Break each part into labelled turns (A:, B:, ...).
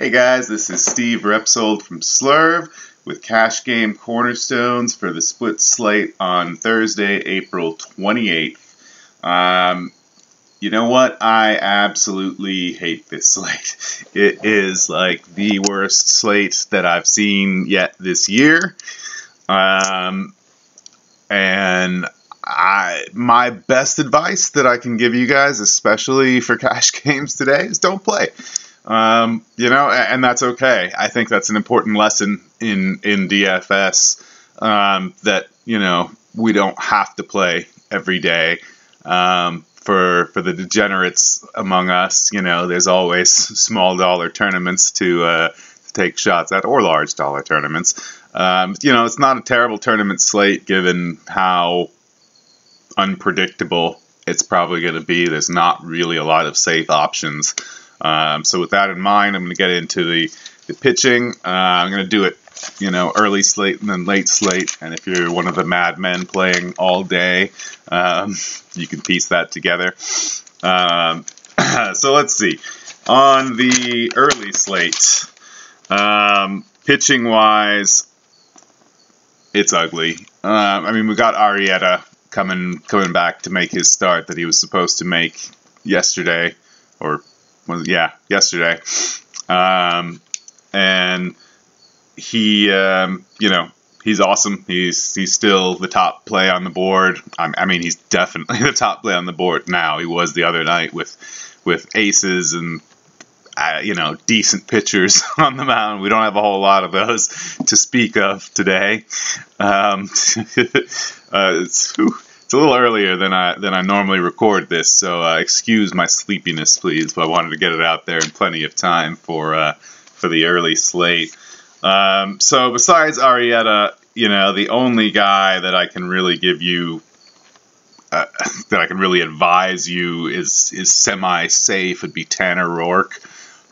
A: Hey guys, this is Steve Repsold from Slurv with Cash Game Cornerstones for the split slate on Thursday, April 28th. You know what? I absolutely hate this slate. It is like the worst slate that I've seen yet this year. And my best advice that I can give you guys, especially for cash games today, is don't play. And that's okay. I think that's an important lesson in DFS, that, we don't have to play every day. For the degenerates among us, there's always small dollar tournaments to take shots at, or large dollar tournaments. It's not a terrible tournament slate given how unpredictable it's probably going to be. There's not really a lot of safe options. So with that in mind, I'm going to get into the pitching. I'm going to do it, early slate and then late slate. And if you're one of the madmen playing all day, you can piece that together. So let's see. On the early slate, pitching-wise, it's ugly. We got Arrieta coming back to make his start that he was supposed to make yesterday, yesterday. And he, he's awesome. He's still the top play on the board. He's definitely the top play on the board now. He was the other night with aces and decent pitchers on the mound. We don't have a whole lot of those to speak of today. It's a little earlier than I normally record this, so excuse my sleepiness, please. But I wanted to get it out there in plenty of time for the early slate. So besides Arrieta, the only guy that I can really give you, that I can really advise you is semi-safe would be Tanner Roark.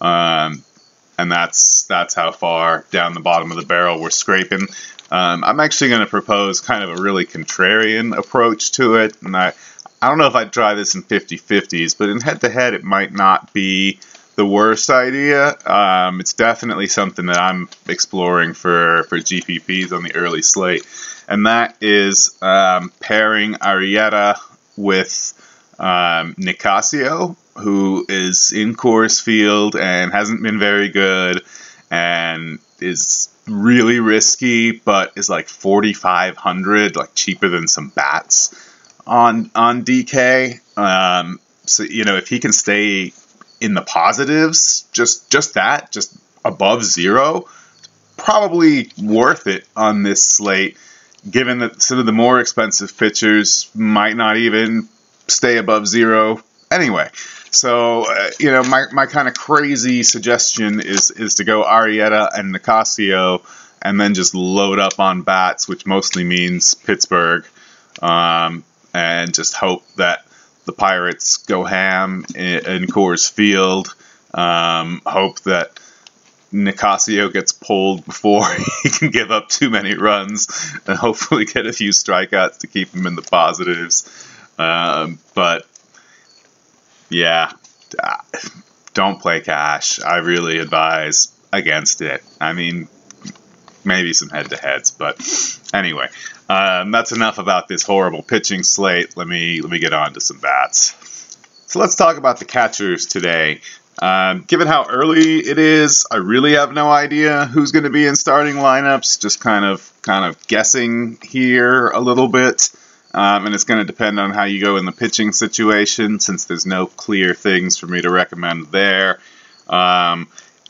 A: And that's how far down the bottom of the barrel we're scraping. I'm actually going to propose kind of a really contrarian approach to it, and I don't know if I'd try this in 50-50s, but in head-to-head it might not be the worst idea. It's definitely something that I'm exploring for GPPs on the early slate, and that is pairing Arrieta with Nicasio, who is in Coors Field and hasn't been very good, and is really risky, but is like 4,500, like cheaper than some bats on DK. So if he can stay in the positives, just above zero, probably worth it on this slate, given that some of the more expensive pitchers might not even stay above zero anyway. So, my kind of crazy suggestion is to go Arrieta and Nicasio and then just load up on bats, which mostly means Pittsburgh, and just hope that the Pirates go ham in Coors Field. Hope that Nicasio gets pulled before he can give up too many runs, and hopefully get a few strikeouts to keep him in the positives. But yeah, don't play cash. I really advise against it. Maybe some head-to-heads, but anyway, that's enough about this horrible pitching slate. Let me get on to some bats. So let's talk about the catchers today. Given how early it is, I really have no idea who's going to be in starting lineups. Just kind of guessing here a little bit. And it's going to depend on how you go in the pitching situation, since there's no clear things for me to recommend there.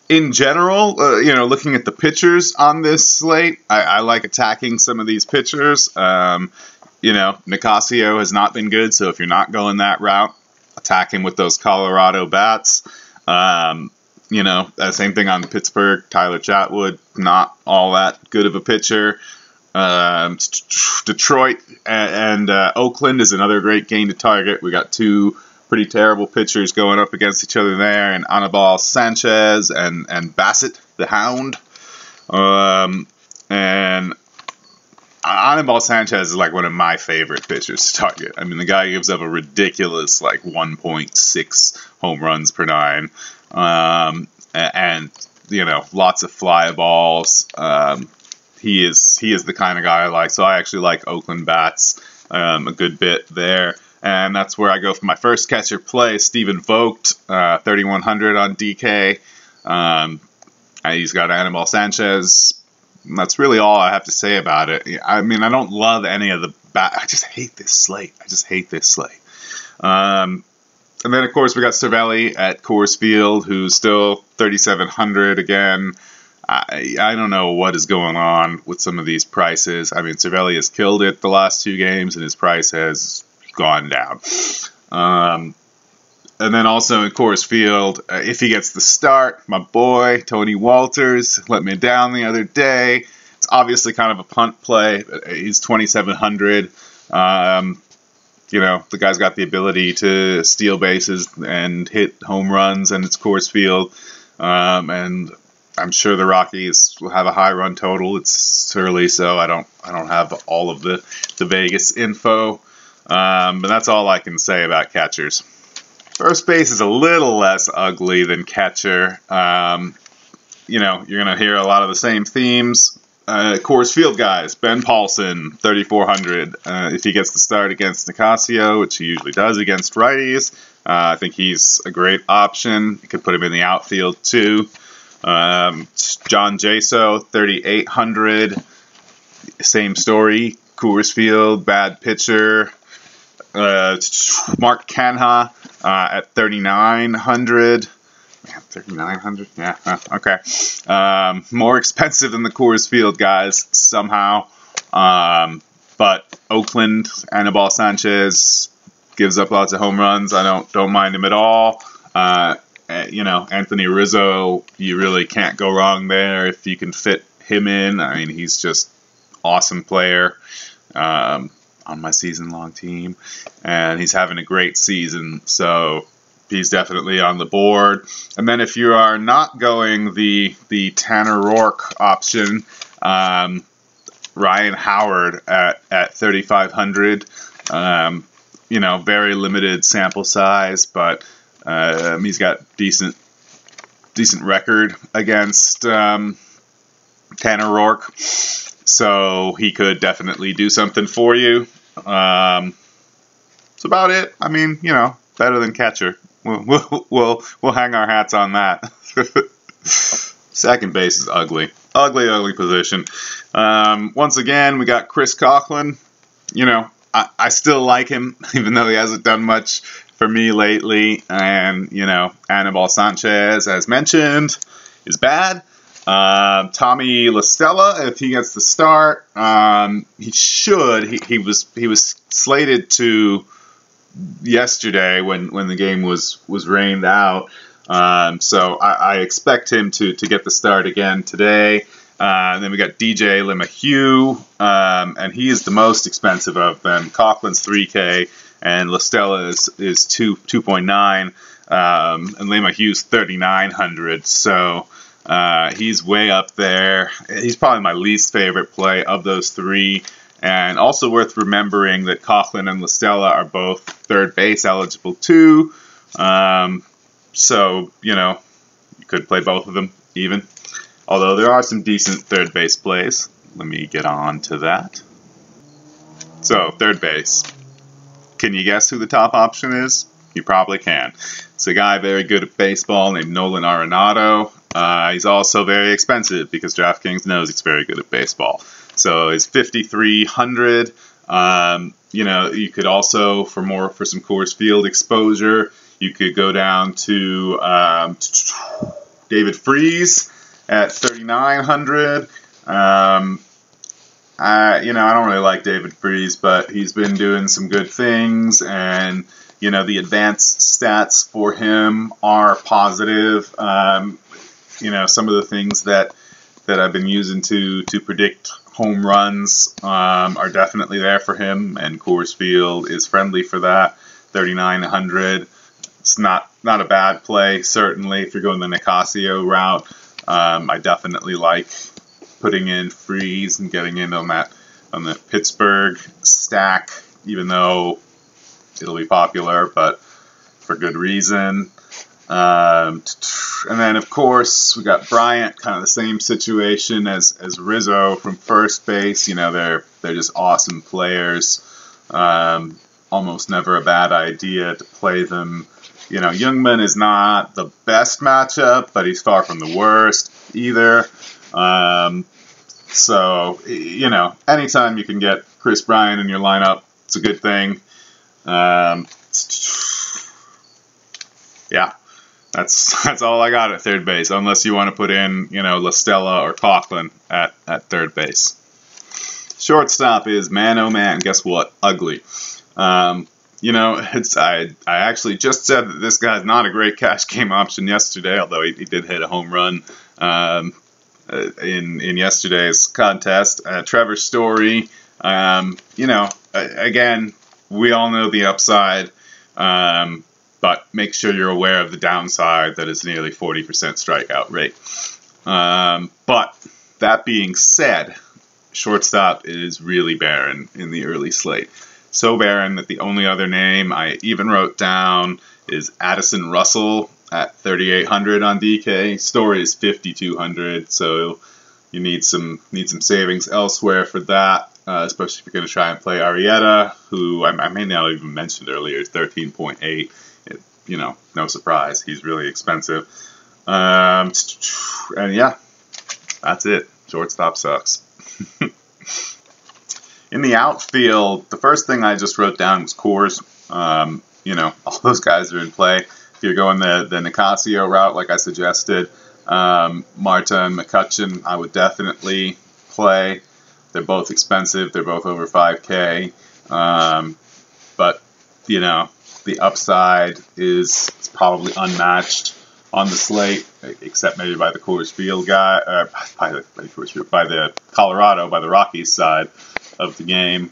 A: In general, looking at the pitchers on this slate, I like attacking some of these pitchers. Nicasio has not been good, so if you're not going that route, attack him with those Colorado bats. Same thing on Pittsburgh. Tyler Chatwood, not all that good of a pitcher. Detroit and Oakland is another great game to target. We got two pretty terrible pitchers going up against each other there, and Anibal Sanchez and Bassett the Hound. And Anibal Sanchez is like one of my favorite pitchers to target. The guy gives up a ridiculous 1.6 home runs per nine, and lots of fly balls. He is the kind of guy I like. So I actually like Oakland bats a good bit there. And that's where I go for my first catcher play, Stephen Vogt, 3,100 on DK. He's got Anibal Sanchez. That's really all I have to say about it. I mean, I don't love any of the I just hate this slate. And then, of course, we got Cervelli at Coors Field, who's still 3,700 again. I don't know what is going on with some of these prices. I mean, Cervelli has killed it the last 2 games, and his price has gone down. And then also in Coors Field, if he gets the start, my boy, Tony Walters, let me down the other day. It's obviously kind of a punt play. He's 2,700. The guy's got the ability to steal bases and hit home runs, and it's Coors Field. And I'm sure the Rockies will have a high run total. It's early, so I don't have all of the Vegas info. But that's all I can say about catchers. First base is a little less ugly than catcher. You're going to hear a lot of the same themes. Coors Field guys, Ben Paulson, 3,400. If he gets the start against Nicasio, which he usually does against righties, I think he's a great option. You could put him in the outfield too. John Jaso, 3,800. Same story. Coors Field, bad pitcher. Mark Canha at 3,900. Man, 3,900? Yeah, okay. More expensive than the Coors Field guys somehow. But Oakland, Anibal Sanchez gives up lots of home runs. I don't mind him at all. Anthony Rizzo, you really can't go wrong there if you can fit him in. I mean, he's just awesome player. On my season-long team, and he's having a great season, so he's definitely on the board. And then if you are not going the Tanner Roark option, Ryan Howard at 3,500. Very limited sample size, but he's got decent record against Tanner Roark, so he could definitely do something for you. That's about it. I mean, better than catcher. We'll hang our hats on that. Second base is ugly position. Once again, we got Chris Coughlin. I still like him, even though he hasn't done much for me lately. And Anibal Sanchez, as mentioned, is bad. Tommy La Stella, if he gets the start, he should. He was slated to yesterday when the game was rained out. So I expect him to get the start again today. And then we got DJ LeMahieu, and he is the most expensive of them. Coughlin's 3K, and La Stella is 2.9, and LeMahieu's 3,900. So. He's way up there. He's probably my least favorite play of those 3. And also worth remembering that Coughlin and La Stella are both third base eligible too. So, you could play both of them even. Although there are some decent third base plays. Let me get on to that. So, third base. Can you guess who the top option is? You probably can. It's a guy very good at baseball named Nolan Arenado. He's also very expensive because DraftKings knows he's very good at baseball. So he's 5,300. You could also, for some Coors Field exposure, you could go down to David Freese at 3,900. I don't really like David Freese, but he's been doing some good things, and the advanced stats for him are positive. Some of the things that I've been using to predict home runs are definitely there for him, and Coors Field is friendly for that. 3,900. It's not a bad play, certainly, if you're going the Nicasio route. I definitely like putting in Freeze and getting in on the Pittsburgh stack, even though it'll be popular, but for good reason. And then, of course, we got Bryant, kind of the same situation as Rizzo from first base. You know, they're just awesome players. Almost never a bad idea to play them. You know, Youngman is not the best matchup, but he's far from the worst either. So, you know, anytime you can get Chris Bryant in your lineup, it's a good thing. Yeah, that's all I got at third base, unless you want to put in, you know, La Stella or Coughlin at third base. Shortstop is, man, oh man, guess what? Ugly. You know, I actually just said that this guy's not a great cash game option yesterday, although he did hit a home run in yesterday's contest. Trevor Story, you know, again, we all know the upside, but make sure you're aware of the downside that is nearly 40% strikeout rate. But that being said, shortstop is really barren in the early slate. So barren that the only other name I even wrote down is Addison Russell at 3,800 on DK. Story is 5,200, so you need some savings elsewhere for that, especially if you're going to try and play Arrieta, who I may not even mentioned earlier, is 13.8. You know, no surprise, he's really expensive. And yeah, that's it. Shortstop sucks. In the outfield, the first thing I just wrote down was Coors. You know, all those guys are in play. If you're going the Nicasio route, like I suggested, Marta and McCutcheon, I would definitely play. They're both expensive. They're both over 5K. But, you know, the upside is probably unmatched on the slate, except maybe by the Coors Field guy, by the Colorado, by the Rockies side of the game.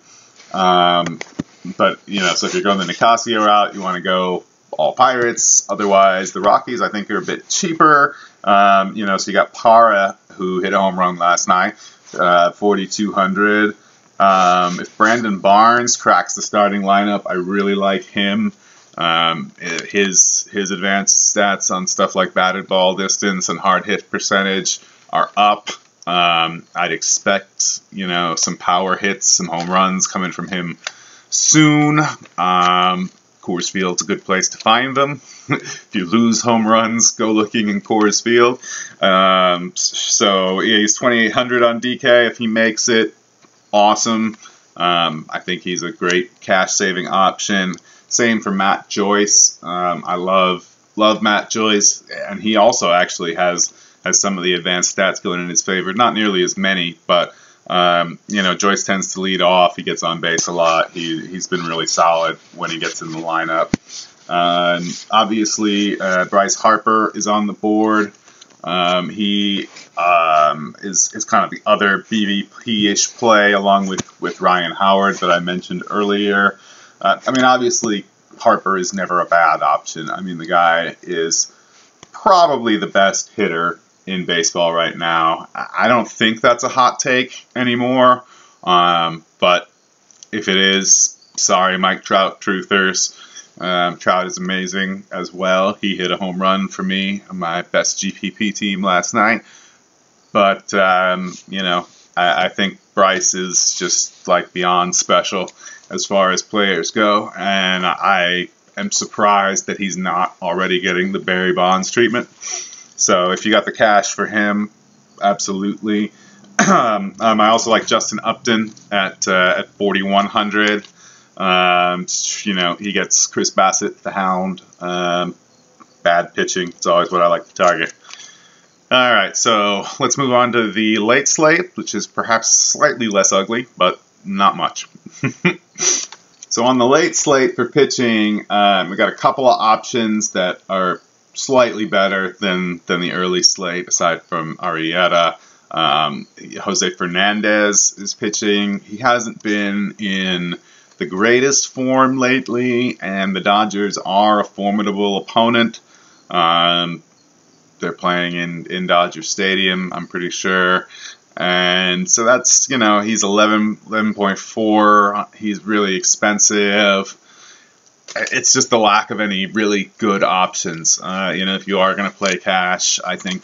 A: But, you know, so if you're going the Nicasio route, you want to go all Pirates. Otherwise, the Rockies, I think, are a bit cheaper. You know, so you got Parra, who hit a home run last night, 4,200. If Brandon Barnes cracks the starting lineup, I really like him. His advanced stats on stuff like batted ball distance and hard hit percentage are up. I'd expect, you know, some power hits, some home runs coming from him soon. Coors Field's a good place to find them. If you lose home runs, go looking in Coors Field. So yeah, he's 2,800 on DK. If he makes it, awesome. I think he's a great cash saving option. Same for Matt Joyce. I love Matt Joyce, and he also actually has some of the advanced stats going in his favor. Not nearly as many, but you know, Joyce tends to lead off. He gets on base a lot. He's been really solid when he gets in the lineup. Obviously, Bryce Harper is on the board. He is kind of the other BVP-ish play, along with Ryan Howard that I mentioned earlier. I mean, obviously, Harper is never a bad option. I mean, the guy is probably the best hitter in baseball right now. I don't think that's a hot take anymore, but if it is, sorry, Mike Trout truthers. Trout is amazing as well. He hit a home run for me on my best GPP team last night. But, you know, I think Bryce is just like beyond special as far as players go. And I am surprised that he's not already getting the Barry Bonds treatment. So if you got the cash for him, absolutely. I also like Justin Upton at 4,100. You know, he gets Chris Bassett, the Hound. Bad pitching. It's always what I like to target. All right, so let's move on to the late slate, which is perhaps slightly less ugly, but not much. So on the late slate for pitching, we got a couple of options that are slightly better than the early slate, aside from Arrieta. Jose Fernandez is pitching. He hasn't been in the greatest form lately, and the Dodgers are a formidable opponent. They're playing in Dodger Stadium, I'm pretty sure. And so that's, you know, he's 11.4. He's really expensive. it's just the lack of any really good options. If you are going to play cash, I think,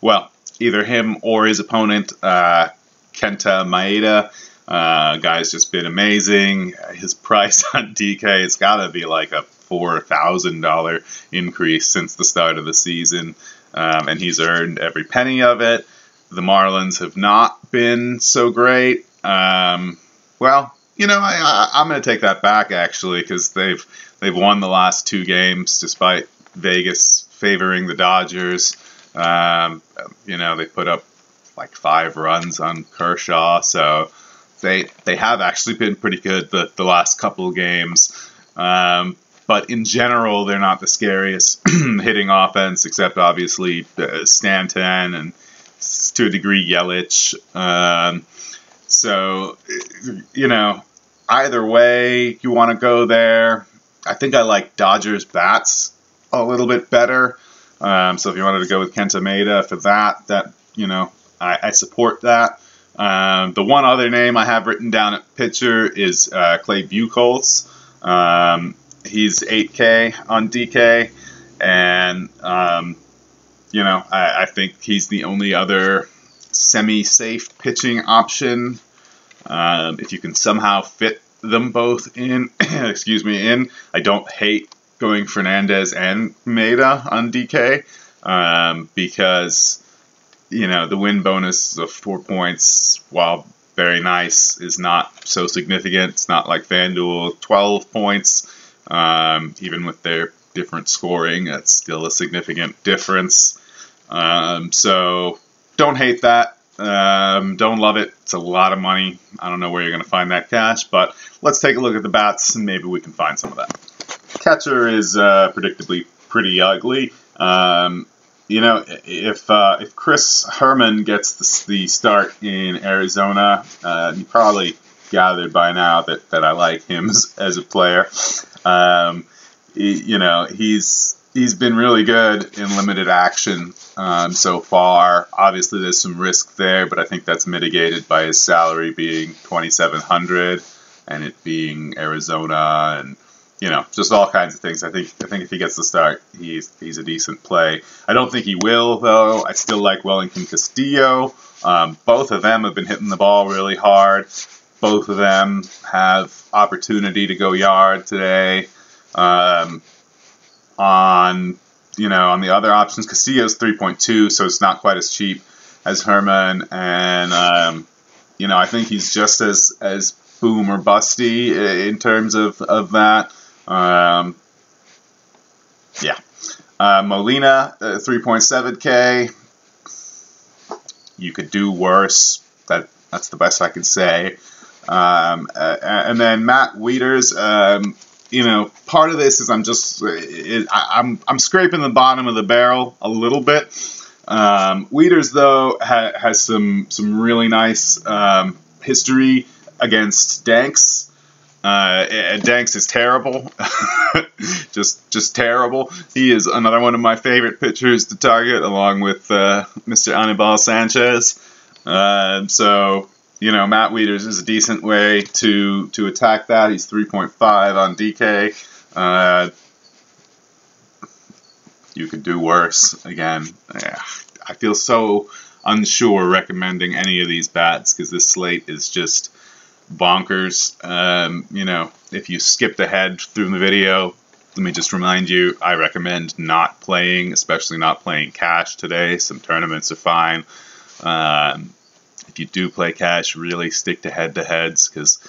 A: well, either him or his opponent, Kenta Maeda. Guy's just been amazing. His price on DK, it's got to be like a $4,000 increase since the start of the season, and he's earned every penny of it. The Marlins have not been so great. I'm going to take that back, actually, because they've won the last 2 games despite Vegas favoring the Dodgers. They put up like 5 runs on Kershaw, so they have actually been pretty good the last couple of games. But in general, they're not the scariest hitting offense, except obviously Stanton and to a degree Yelich. Either way you want to go there. I think I like Dodgers bats a little bit better. So if you wanted to go with Kenta Maeda for that, I support that. The one other name I have written down at pitcher is Clay Buchholz. He's 8K on DK, and I think he's the only other semi-safe pitching option. If you can somehow fit them both in, I don't hate going Fernandez and Maeda on DK, because the win bonus of 4 points, while very nice, is not so significant. It's not like FanDuel 12 points. Even with their different scoring, that's still a significant difference. So don't hate that. Don't love it. It's a lot of money. I don't know where you're going to find that cash, but let's take a look at the bats and maybe we can find some of that. Catcher is predictably pretty ugly. If Chris Herman gets the start in Arizona, you probably gathered by now that I like him as a player. He's been really good in limited action so far. Obviously, there's some risk there, but I think that's mitigated by his salary being $2,700 and it being Arizona, and just all kinds of things. I think if he gets the start, he's a decent play. I don't think he will, though. I still like Wellington Castillo. Both of them have been hitting the ball really hard. Both of them have opportunity to go yard today. On the other options, Castillo's 3.2, so it's not quite as cheap as Herman, and I think he's just as boom or busty in terms of that. Molina, 3.7K. You could do worse. That's the best I can say. And then Matt Wieters. Part of this is I'm scraping the bottom of the barrel a little bit. Wieters, though, has some really nice history against Danks. And Danks is terrible, just terrible. He is another one of my favorite pitchers to target, along with Mr. Anibal Sanchez. Matt Wieters is a decent way to attack that. He's 3.5 on DK. You could do worse. Again, I feel so unsure recommending any of these bats because this slate is just bonkers. If you skipped ahead through the video, let me just remind you, I recommend not playing, especially not playing cash today. Some tournaments are fine. If you do play cash, really stick to head-to-heads because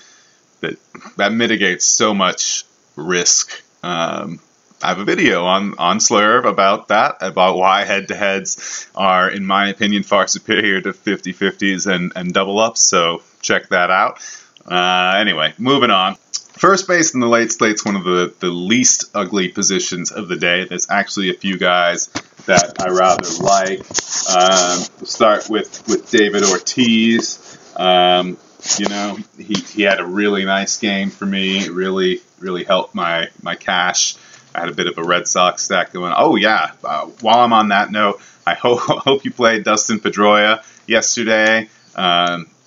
A: that mitigates so much risk. I have a video on Slurv about that, about why head-to-heads are, in my opinion, far superior to 50-50s and double-ups, so check that out. Anyway, moving on. First base in the late slate's one of the least ugly positions of the day. There's actually a few guys that I rather like. We'll start with David Ortiz. He had a really nice game for me. It really helped my cash. I had a bit of a Red Sox stack going. Oh yeah. While I'm on that note, I hope you played Dustin Pedroia yesterday.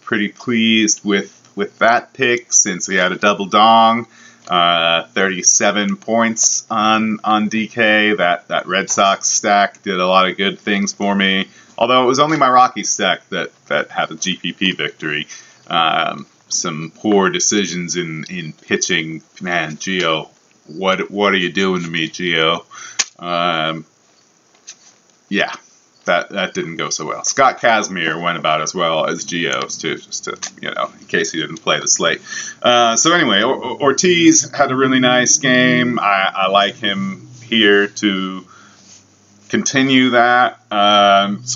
A: Pretty pleased with that pick since he had a double dong. 37 points on DK. That Red Sox stack did a lot of good things for me. Although it was only my Rockies stack that had a GPP victory. Some poor decisions in pitching. Man, Gio, what are you doing to me, Gio? Yeah. That didn't go so well. Scott Kazmir went about as well as Gio's too, just to, in case he didn't play the slate. So anyway, Ortiz had a really nice game. I like him here to continue that.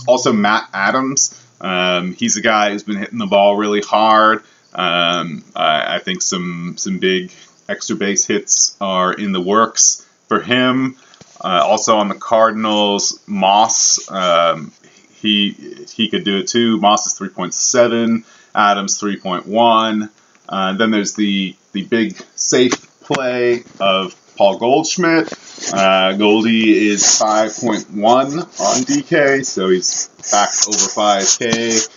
A: Also Matt Adams. He's a guy who's been hitting the ball really hard. I think some big extra base hits are in the works for him. Also on the Cardinals, Moss, he could do it too. Moss is 3.7, Adams 3.1. Then there's the big safe play of Paul Goldschmidt. Goldie is 5.1 on DK, so he's back over 5K.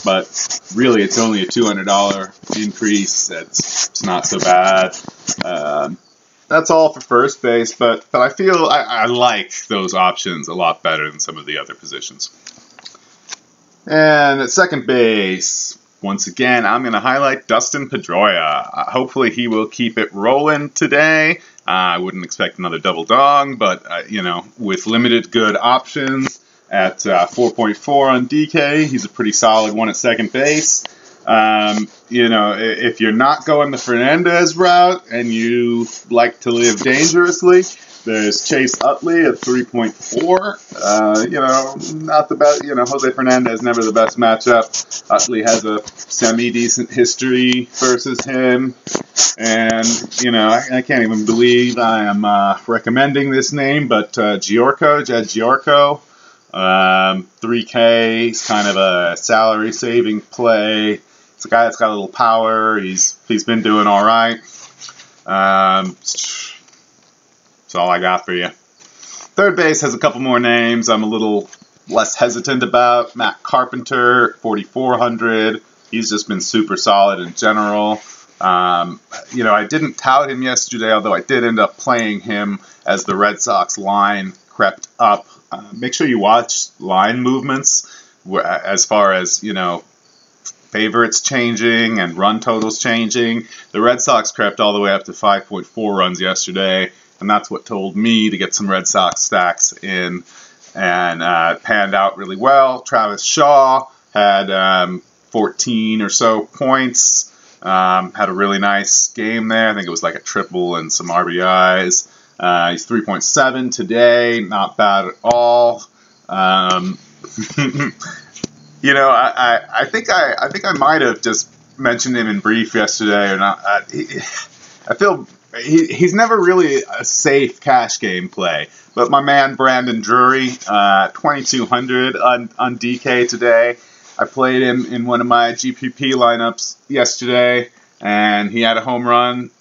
A: But really, it's only a $200 increase. It's not so bad. That's all for first base, but I feel I like those options a lot better than some of the other positions. And at second base, once again, I'm going to highlight Dustin Pedroia. Hopefully he will keep it rolling today. I wouldn't expect another double dong, but, with limited good options at 4.4 on DK, he's a pretty solid one at second base. If you're not going the Fernandez route and you like to live dangerously, there's Chase Utley at 3.4. Not the best. Jose Fernandez never the best matchup. Utley has a semi-decent history versus him, and I can't even believe I am recommending this name, but Jed Giorco, 3K. He's kind of a salary-saving play. It's a guy that's got a little power. He's been doing all right. That's all I got for you. Third base has a couple more names I'm a little less hesitant about. Matt Carpenter, 4,400. He's just been super solid in general. I didn't tout him yesterday, although I did end up playing him as the Red Sox line crept up. Make sure you watch line movements as far as, favorites changing and run totals changing. The Red Sox crept all the way up to 5.4 runs yesterday, and that's what told me to get some Red Sox stacks in, and panned out really well. Travis Shaw had 14 or so points, had a really nice game there. I think it was like a triple and some RBIs. He's 3.7 today, not bad at all. I think I might have just mentioned him in brief yesterday or not. I feel he's never really a safe cash game play. But my man Brandon Drury, 2,200 on DK today. I played him in one of my GPP lineups yesterday, and he had a home run.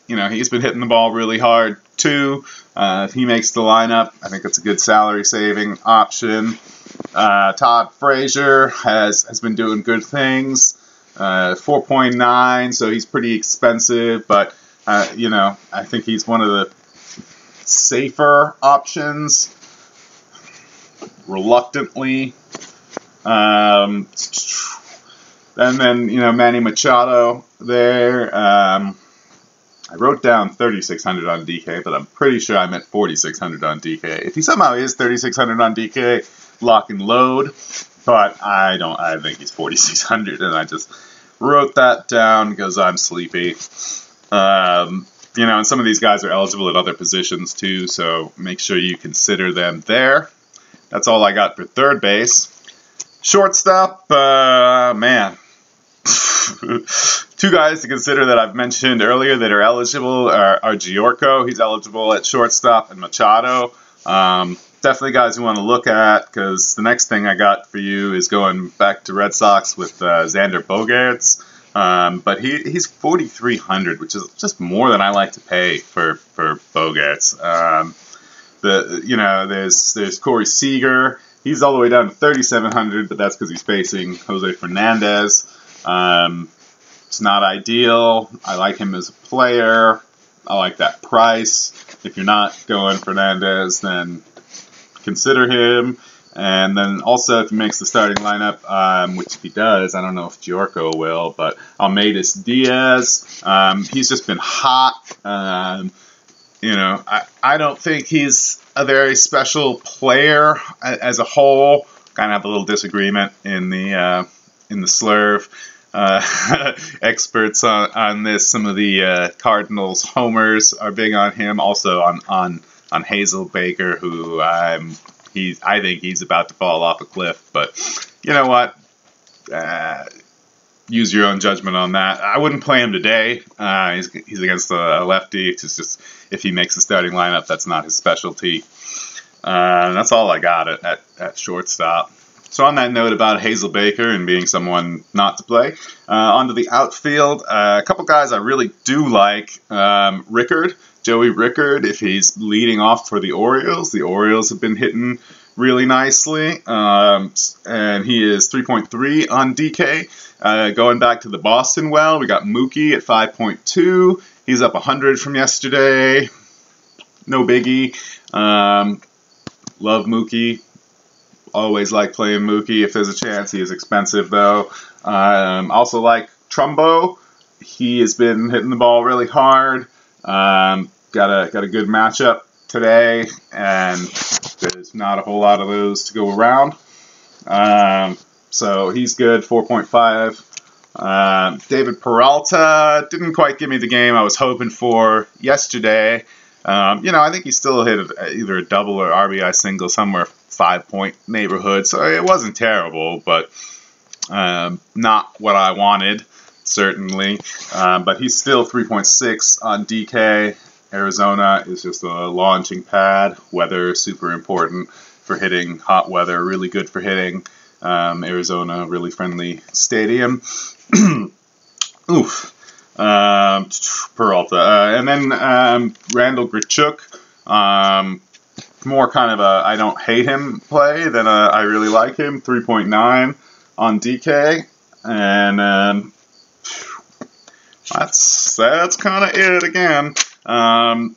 A: He's been hitting the ball really hard too. If he makes the lineup, I think it's a good salary saving option. Todd Frazier has been doing good things. 4.9, so he's pretty expensive, but I think he's one of the safer options. Reluctantly. And then Manny Machado there. I wrote down 3,600 on DK, but I'm pretty sure I meant 4,600 on DK. If he somehow is 3,600 on DK, lock and load. But I think he's 4,600, and I just wrote that down because I'm sleepy. And some of these guys are eligible at other positions too, so make sure you consider them there. That's all I got for third base. Shortstop, man. Two guys to consider that I've mentioned earlier that are eligible are Giorco. He's eligible at shortstop, and Machado. Definitely guys you want to look at, because the next thing I got for you is going back to Red Sox with Xander Bogaerts. But he's 4,300, which is just more than I like to pay for Bogaerts. There's Corey Seager. He's all the way down to 3,700, but that's because he's facing Jose Fernandez. It's not ideal. I like him as a player. I like that price. If you're not going Fernandez, then consider him. And then also, if he makes the starting lineup, which if he does, I don't know if Giorco will, but Almeida Diaz, he's just been hot. You know, I don't think he's a very special player as a whole. Kind of have a little disagreement in the Slurve experts on this. Some of the Cardinals homers are big on him. Also on Hazel Baker, who I think he's about to fall off a cliff. But you know what? Use your own judgment on that. I wouldn't play him today. He's against a lefty. It's just if he makes the starting lineup, that's not his specialty. That's all I got at shortstop. So on that note about Hazel Baker and being someone not to play, onto the outfield, a couple guys I really do like. Rickard, Joey Rickard, if he's leading off for the Orioles have been hitting really nicely, and he is 3.3 on DK. Going back to the Boston well, we got Mookie at 5.2. He's up 100 from yesterday. No biggie. Love Mookie. Always like playing Mookie if there's a chance. He is expensive though. Also like Trumbo. He has been hitting the ball really hard. Got a good matchup today, and there's not a whole lot of those to go around. So he's good, 4.5. David Peralta didn't quite give me the game I was hoping for yesterday. I think he still hit either a double or RBI single somewhere 5-point neighborhood, so it wasn't terrible, but not what I wanted, certainly. But he's still 3.6 on DK. Arizona is just a launching pad. Weather super important for hitting. Hot weather, really good for hitting. Arizona, really friendly stadium. Oof. Peralta. And then Randall Grichuk. More kind of a I don't hate him play than I really like him. 3.9 on DK. And that's kind of it again. I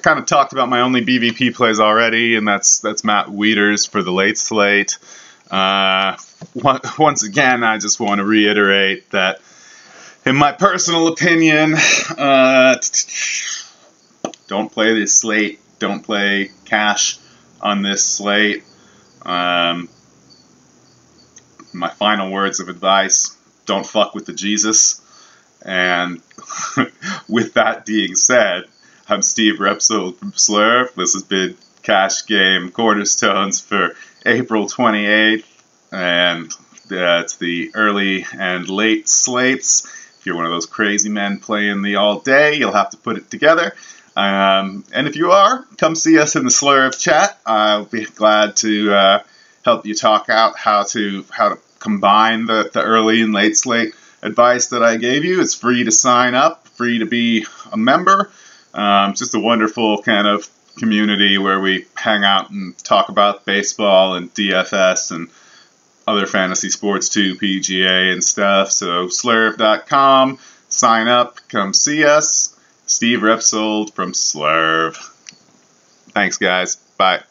A: kind of talked about my only BVP plays already, and that's Matt Wieters for the late slate. Once again, I just want to reiterate that, in my personal opinion, don't play this slate. Don't play cash on this slate. My final words of advice, don't fuck with the Jesus. And with that being said, I'm Steve Repsold from Slurve. This has been Cash Game Cornerstones for April 28th. And it's the early and late slates. If you're one of those crazy men playing the all day, you'll have to put it together. And if you are, come see us in the Slurve chat. I'll be glad to help you talk out how to combine the early and late slate advice that I gave you. It's free to sign up, free to be a member. It's just a wonderful kind of community where we hang out and talk about baseball and DFS and other fantasy sports too, PGA and stuff. So slurve.com, sign up, come see us. Steve Repsold from Slurve. Thanks, guys. Bye.